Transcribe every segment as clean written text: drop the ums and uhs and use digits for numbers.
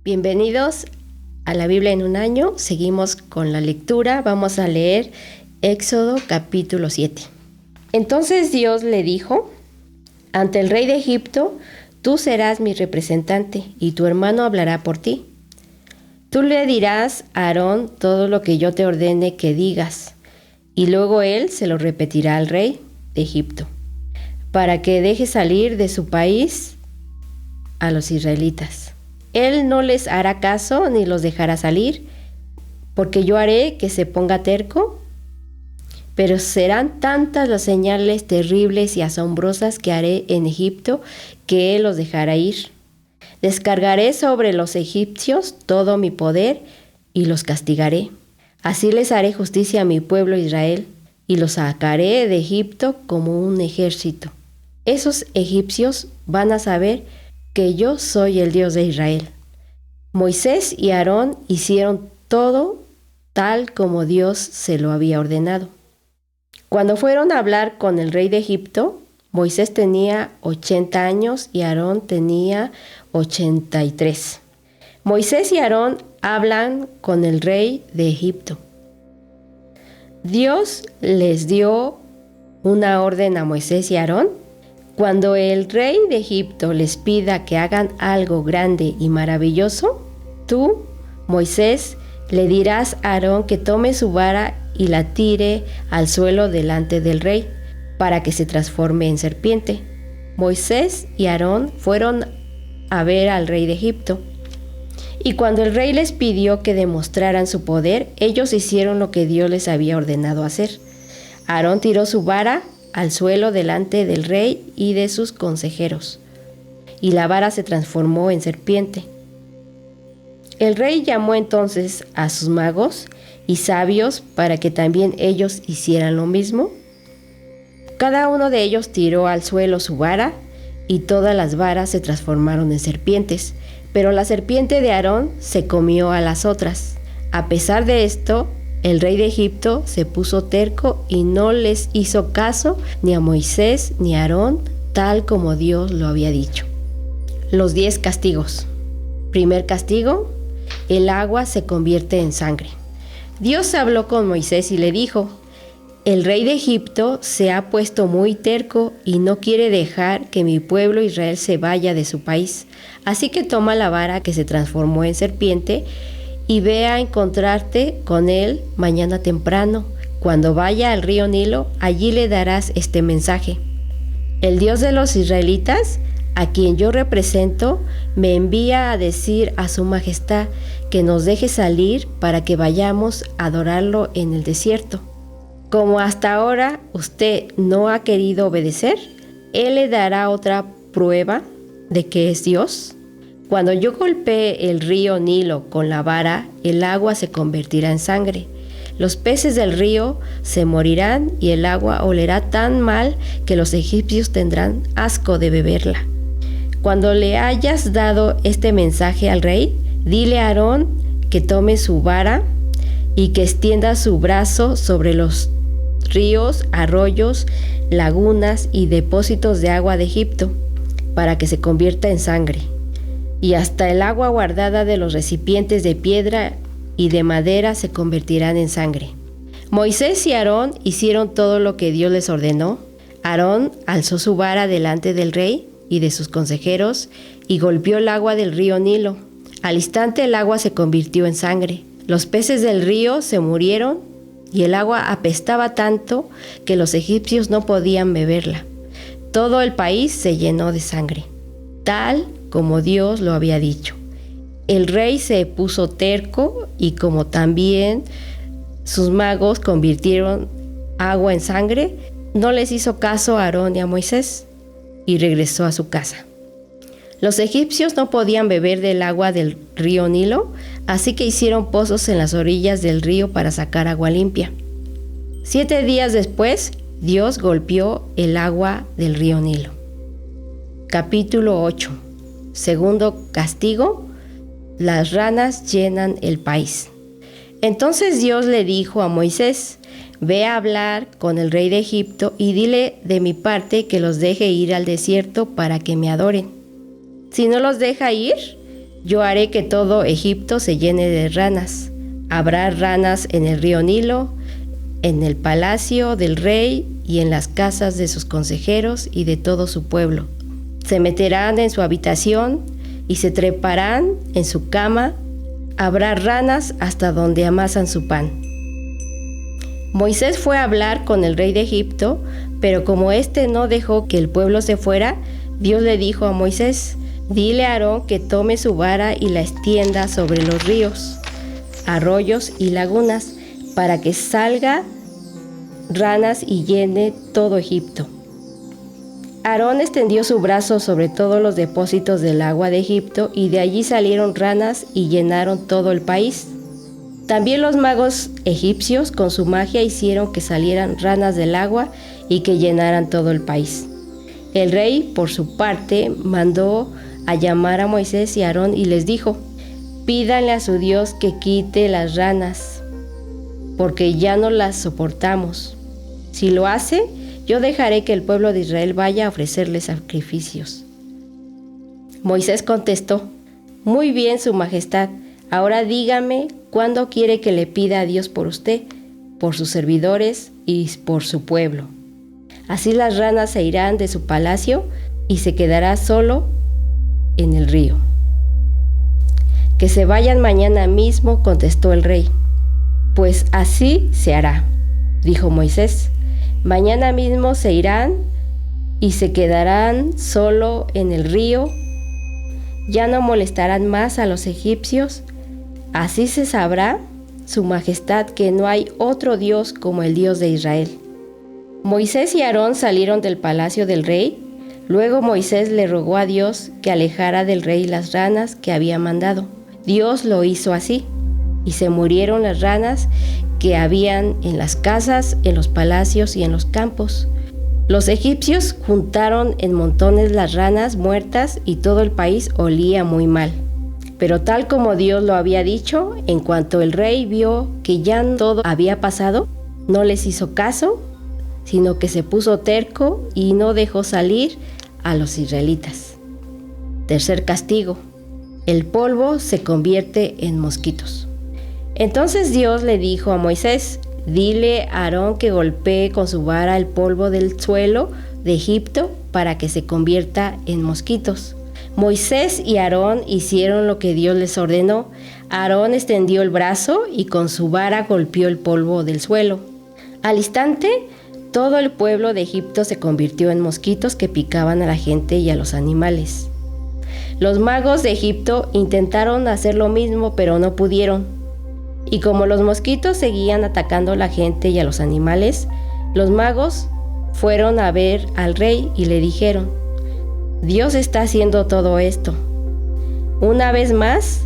Bienvenidos a la Biblia en un año. Seguimos con la lectura. Vamos a leer Éxodo capítulo 7. Entonces Dios le dijo: ante el rey de Egipto, tú serás mi representante y tu hermano hablará por ti. Tú le dirás a Aarón todo lo que yo te ordene que digas, y luego él se lo repetirá al rey de Egipto, para que deje salir de su país a los israelitas. Él no les hará caso ni los dejará salir, porque yo haré que se ponga terco, pero serán tantas las señales terribles y asombrosas que haré en Egipto que él los dejará ir. Descargaré sobre los egipcios todo mi poder y los castigaré. Así les haré justicia a mi pueblo Israel y los sacaré de Egipto como un ejército. Esos egipcios van a saber que yo soy el Dios de Israel. Moisés y Aarón hicieron todo tal como Dios se lo había ordenado. Cuando fueron a hablar con el rey de Egipto, Moisés tenía 80 años y Aarón tenía 83. Moisés y Aarón hablan con el rey de Egipto. Dios les dio una orden a Moisés y Aarón. Cuando el rey de Egipto les pida que hagan algo grande y maravilloso, tú, Moisés, le dirás a Aarón que tome su vara y la tire al suelo delante del rey, para que se transforme en serpiente. Moisés y Aarón fueron a ver al rey de Egipto. Y cuando el rey les pidió que demostraran su poder, ellos hicieron lo que Dios les había ordenado hacer. Aarón tiró su vara al suelo delante del rey y de sus consejeros, y la vara se transformó en serpiente. El rey llamó entonces a sus magos y sabios para que también ellos hicieran lo mismo. Cada uno de ellos tiró al suelo su vara y todas las varas se transformaron en serpientes, pero la serpiente de Aarón se comió a las otras. A pesar de esto, el rey de Egipto se puso terco y no les hizo caso ni a Moisés ni a Aarón, tal como Dios lo había dicho. Los 10 castigos. Primer castigo: el agua se convierte en sangre. Dios habló con Moisés y le dijo: el rey de Egipto se ha puesto muy terco y no quiere dejar que mi pueblo Israel se vaya de su país. Así que toma la vara que se transformó en serpiente y ve a encontrarte con él mañana temprano. Cuando vaya al río Nilo, allí le darás este mensaje: el Dios de los israelitas, a quien yo represento, me envía a decir a su majestad que nos deje salir para que vayamos a adorarlo en el desierto. Como hasta ahora usted no ha querido obedecer, él le dará otra prueba de que es Dios. Cuando yo golpee el río Nilo con la vara, el agua se convertirá en sangre. Los peces del río se morirán y el agua olerá tan mal que los egipcios tendrán asco de beberla. Cuando le hayas dado este mensaje al rey, dile a Aarón que tome su vara y que extienda su brazo sobre los ríos, arroyos, lagunas y depósitos de agua de Egipto, para que se convierta en sangre. Y hasta el agua guardada de los recipientes de piedra y de madera se convertirán en sangre. Moisés y Aarón hicieron todo lo que Dios les ordenó. Aarón alzó su vara delante del rey y de sus consejeros y golpeó el agua del río Nilo. Al instante el agua se convirtió en sangre. Los peces del río se murieron y el agua apestaba tanto que los egipcios no podían beberla. Todo el país se llenó de sangre, tal como Dios lo había dicho. El rey se puso terco y como también sus magos convirtieron agua en sangre, no les hizo caso a Aarón y a Moisés y regresó a su casa. Los egipcios no podían beber del agua del río Nilo, así que hicieron pozos en las orillas del río para sacar agua limpia. 7 días después, Dios golpeó el agua del río Nilo. Capítulo 8. Segundo castigo: las ranas llenan el país. Entonces Dios le dijo a Moisés: ve a hablar con el rey de Egipto y dile de mi parte que los deje ir al desierto para que me adoren. Si no los deja ir, yo haré que todo Egipto se llene de ranas. Habrá ranas en el río Nilo, en el palacio del rey y en las casas de sus consejeros y de todo su pueblo. Se meterán en su habitación y se treparán en su cama. Habrá ranas hasta donde amasan su pan. Moisés fue a hablar con el rey de Egipto, pero como éste no dejó que el pueblo se fuera, Dios le dijo a Moisés: dile a Aarón que tome su vara y la extienda sobre los ríos, arroyos y lagunas, para que salga ranas y llene todo Egipto. Aarón extendió su brazo sobre todos los depósitos del agua de Egipto, y de allí salieron ranas y llenaron todo el país. También los magos egipcios con su magia hicieron que salieran ranas del agua y que llenaran todo el país. El rey, por su parte, mandó a llamar a Moisés y a Aarón y les dijo: pídanle a su Dios que quite las ranas, porque ya no las soportamos. Si lo hace, yo dejaré que el pueblo de Israel vaya a ofrecerle sacrificios. Moisés contestó: muy bien, su majestad, ahora dígame cuándo quiere que le pida a Dios por usted, por sus servidores y por su pueblo. Así las ranas se irán de su palacio y se quedará solo en el río. Que se vayan mañana mismo, contestó el rey. Pues así se hará, dijo Moisés. Mañana mismo se irán y se quedarán solo en el río. Ya no molestarán más a los egipcios. Así se sabrá, su majestad, que no hay otro Dios como el Dios de Israel. Moisés y Aarón salieron del palacio del rey. Luego Moisés le rogó a Dios que alejara del rey las ranas que había mandado. Dios lo hizo así, y se murieron las ranas que habían en las casas, en los palacios y en los campos. Los egipcios juntaron en montones las ranas muertas y todo el país olía muy mal. Pero tal como Dios lo había dicho, en cuanto el rey vio que ya todo había pasado, no les hizo caso, sino que se puso terco y no dejó salir a los israelitas. Tercer castigo: el polvo se convierte en mosquitos. Entonces Dios le dijo a Moisés: dile a Aarón que golpee con su vara el polvo del suelo de Egipto para que se convierta en mosquitos. Moisés y Aarón hicieron lo que Dios les ordenó. Aarón extendió el brazo y con su vara golpeó el polvo del suelo. Al instante, todo el pueblo de Egipto se convirtió en mosquitos que picaban a la gente y a los animales. Los magos de Egipto intentaron hacer lo mismo, pero no pudieron. Y como los mosquitos seguían atacando a la gente y a los animales, los magos fueron a ver al rey y le dijeron: Dios está haciendo todo esto. Una vez más,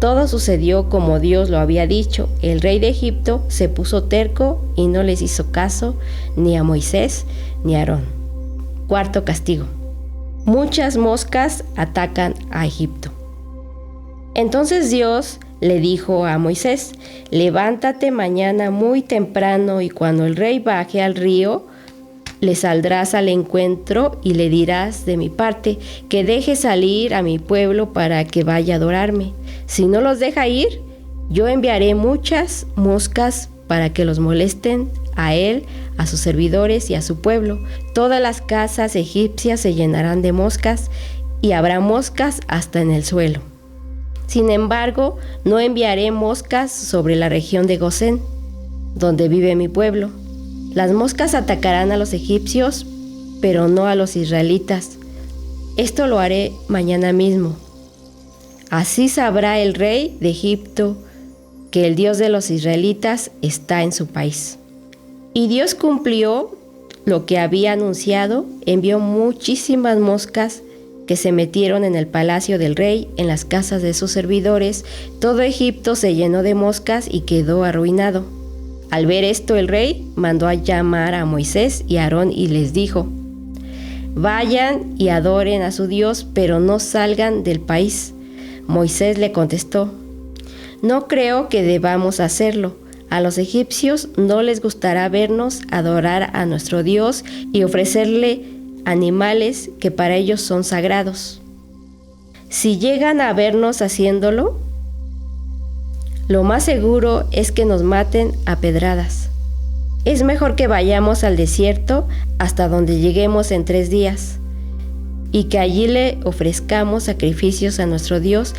todo sucedió como Dios lo había dicho. El rey de Egipto se puso terco y no les hizo caso ni a Moisés ni a Aarón. Cuarto castigo: muchas moscas atacan a Egipto. Entonces Dios le dijo a Moisés: levántate mañana muy temprano y cuando el rey baje al río, le saldrás al encuentro y le dirás de mi parte que deje salir a mi pueblo para que vaya a adorarme. Si no los deja ir, yo enviaré muchas moscas para que los molesten a él, a sus servidores y a su pueblo. Todas las casas egipcias se llenarán de moscas y habrá moscas hasta en el suelo. Sin embargo, no enviaré moscas sobre la región de Gosén, donde vive mi pueblo. Las moscas atacarán a los egipcios, pero no a los israelitas. Esto lo haré mañana mismo. Así sabrá el rey de Egipto que el Dios de los israelitas está en su país. Y Dios cumplió lo que había anunciado, envió muchísimas moscas que se metieron en el palacio del rey, en las casas de sus servidores. Todo Egipto se llenó de moscas y quedó arruinado. Al ver esto, el rey mandó a llamar a Moisés y a Aarón y les dijo: vayan y adoren a su Dios, pero no salgan del país. Moisés le contestó: no creo que debamos hacerlo. A los egipcios no les gustará vernos adorar a nuestro Dios y ofrecerle animales que para ellos son sagrados. Si llegan a vernos haciéndolo, lo más seguro es que nos maten a pedradas. Es mejor que vayamos al desierto hasta donde lleguemos en 3 días y que allí le ofrezcamos sacrificios a nuestro Dios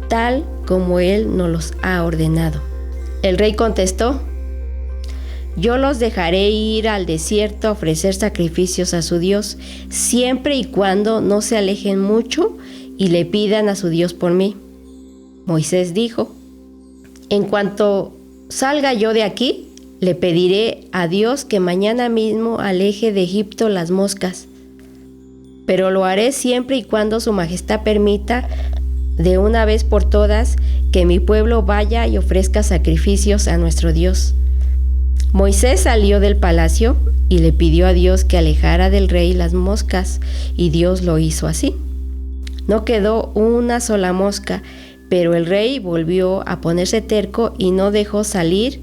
tal como Él nos los ha ordenado. El rey contestó: yo los dejaré ir al desierto a ofrecer sacrificios a su Dios, siempre y cuando no se alejen mucho y le pidan a su Dios por mí. Moisés dijo: en cuanto salga yo de aquí, le pediré a Dios que mañana mismo aleje de Egipto las moscas, pero lo haré siempre y cuando su majestad permita de una vez por todas que mi pueblo vaya y ofrezca sacrificios a nuestro Dios. Moisés salió del palacio y le pidió a Dios que alejara del rey las moscas, y Dios lo hizo así. No quedó una sola mosca, pero el rey volvió a ponerse terco y no dejó salir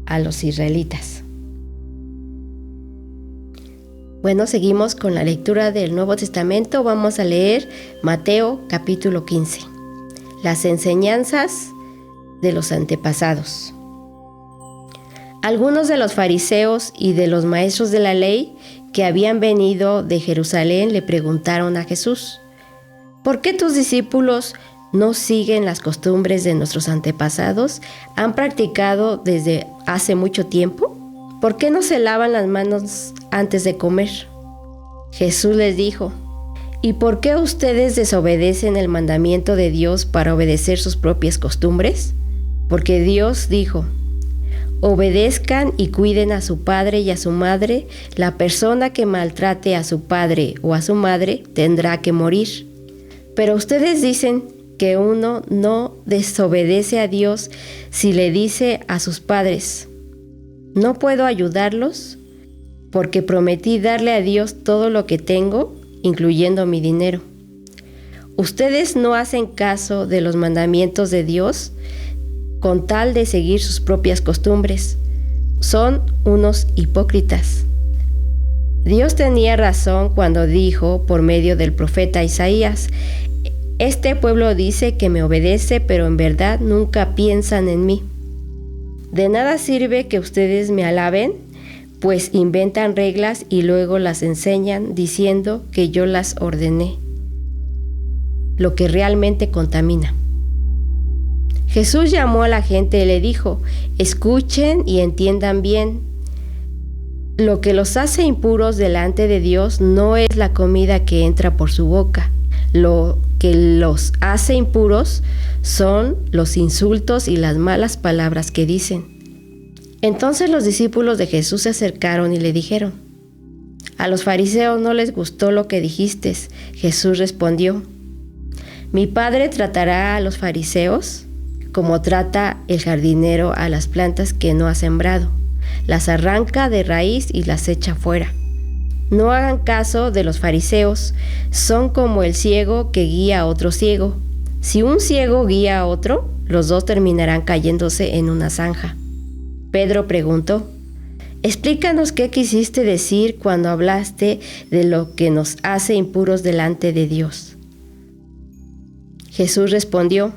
a los israelitas. Bueno, seguimos con la lectura del Nuevo Testamento. Vamos a leer Mateo capítulo 15. Las enseñanzas de los antepasados. Algunos de los fariseos y de los maestros de la ley que habían venido de Jerusalén le preguntaron a Jesús: ¿por qué tus discípulos no siguen las costumbres de nuestros antepasados? ¿Han practicado desde hace mucho tiempo? ¿Por qué no se lavan las manos antes de comer? Jesús les dijo: ¿y por qué ustedes desobedecen el mandamiento de Dios para obedecer sus propias costumbres? Porque Dios dijo: obedezcan y cuiden a su padre y a su madre. La persona que maltrate a su padre o a su madre tendrá que morir. Pero ustedes dicen que uno no desobedece a Dios si le dice a sus padres: no puedo ayudarlos porque prometí darle a Dios todo lo que tengo, incluyendo mi dinero. Ustedes no hacen caso de los mandamientos de Dios con tal de seguir sus propias costumbres. Son unos hipócritas. Dios tenía razón cuando dijo por medio del profeta Isaías: este pueblo dice que me obedece, pero en verdad nunca piensan en mí. De nada sirve que ustedes me alaben, pues inventan reglas y luego las enseñan diciendo que yo las ordené, lo que realmente contamina. Jesús llamó a la gente y le dijo: escuchen y entiendan bien. Lo que los hace impuros delante de Dios no es la comida que entra por su boca. Lo que los hace impuros son los insultos y las malas palabras que dicen. Entonces los discípulos de Jesús se acercaron y le dijeron: a los fariseos no les gustó lo que dijiste. Jesús respondió: mi Padre tratará a los fariseos como trata el jardinero a las plantas que no ha sembrado. Las arranca de raíz y las echa fuera. No hagan caso de los fariseos, son como el ciego que guía a otro ciego. Si un ciego guía a otro, los dos terminarán cayéndose en una zanja. Pedro preguntó: explícanos qué quisiste decir cuando hablaste de lo que nos hace impuros delante de Dios. Jesús respondió: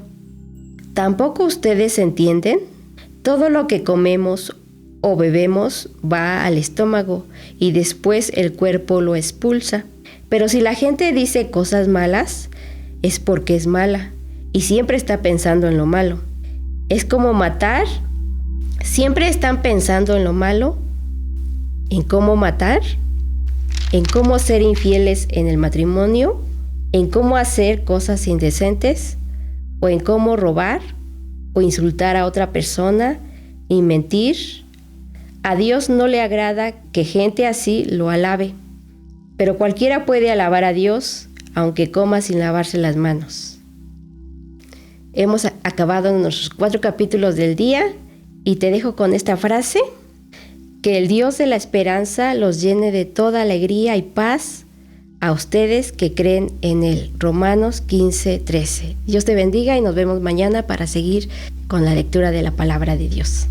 ¿tampoco ustedes entienden? Todo lo que comemos o bebemos va al estómago y después el cuerpo lo expulsa. Pero si la gente dice cosas malas, es porque es mala y siempre está pensando en lo malo. Es como matar. Siempre están pensando en lo malo, en cómo matar, en cómo ser infieles en el matrimonio, en cómo hacer cosas indecentes, o en cómo robar, o insultar a otra persona, y mentir. A Dios no le agrada que gente así lo alabe, pero cualquiera puede alabar a Dios, aunque coma sin lavarse las manos. Hemos acabado nuestros 4 capítulos del día, y te dejo con esta frase: que el Dios de la esperanza los llene de toda alegría y paz a ustedes que creen en Él. Romanos 15:13. Dios te bendiga y nos vemos mañana para seguir con la lectura de la palabra de Dios.